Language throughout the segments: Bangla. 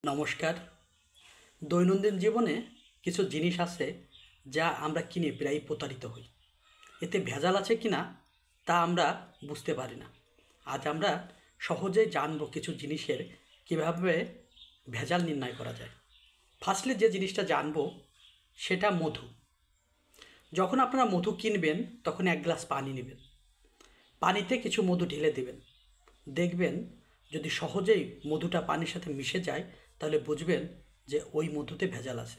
নমস্কার। দৈনন্দিন জীবনে কিছু জিনিস আছে যা আমরা কিনে প্রায় প্রতারিত হই। এতে ভেজাল আছে কিনা তা আমরা বুঝতে পারি না। আজ আমরা সহজেই জানবো কিছু জিনিসের কীভাবে ভেজাল নির্ণয় করা যায়। ফার্স্টলি যে জিনিসটা জানবো সেটা মধু। যখন আপনারা মধু কিনবেন তখন 1 গ্লাস পানি নেবেন, পানিতে কিছু মধু ঢেলে দেবেন। দেখবেন যদি সহজেই মধুটা পানির সাথে মিশে যায় তাহলে বুঝবেন যে ওই মধুতে ভেজাল আছে।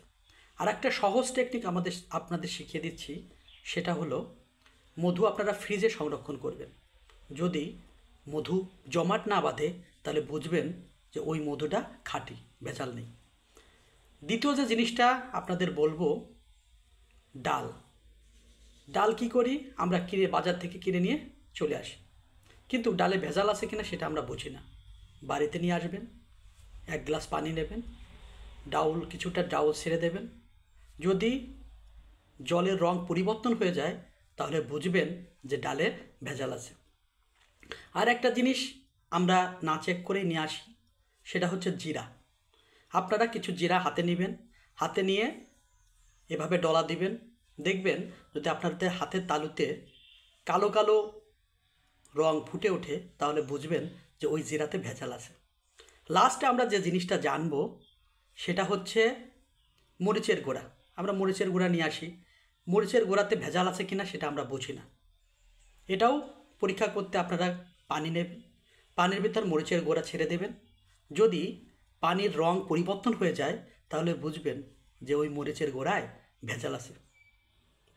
আর একটা সহজ টেকনিক আপনাদের শিখিয়ে দিচ্ছি, সেটা হলো মধু আপনারা ফ্রিজে সংরক্ষণ করবেন। যদি মধু জমাট না বাঁধে তাহলে বুঝবেন যে ওই মধুটা খাঁটি, ভেজাল নেই। দ্বিতীয় যে জিনিসটা আপনাদের বলবো, ডাল। ডাল কী করি আমরা বাজার থেকে কিনে নিয়ে চলে আসি, কিন্তু ডালে ভেজাল আছে কিনা সেটা আমরা বুঝি না। বাড়িতে নিয়ে আসবেন, 1 গ্লাস পানি নেবেন, কিছুটা ডাউল ছেড়ে দেবেন। যদি জলের রং পরিবর্তন হয়ে যায় তাহলে বুঝবেন যে ডালে ভেজাল আছে। আর একটা জিনিস আমরা না চেক করেই নিয়ে আসি, সেটা হচ্ছে জিরা। আপনারা কিছু জিরা হাতে নেবেন, হাতে নিয়ে এভাবে ডলা দিবেন। দেখবেন যদি আপনাদের হাতের তালুতে কালো কালো রং ফুটে ওঠে তাহলে বুঝবেন যে ওই জিরাতে ভেজাল আছে। লাস্টে আমরা যে জিনিসটা জানবো সেটা হচ্ছে মরিচের গুঁড়া। আমরা মরিচের গুঁড়া নিয়ে আসি, মরিচের গুঁড়াতে ভেজাল আছে কিনা সেটা আমরা বুঝি না। এটাও পরীক্ষা করতে আপনারা পানি নেবেন, পানির ভিতর মরিচের গুঁড়া ছেড়ে দেবেন। যদি পানির রং পরিবর্তন হয়ে যায় তাহলে বুঝবেন যে ওই মরিচের গুঁড়ায় ভেজাল আছে।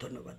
ধন্যবাদ।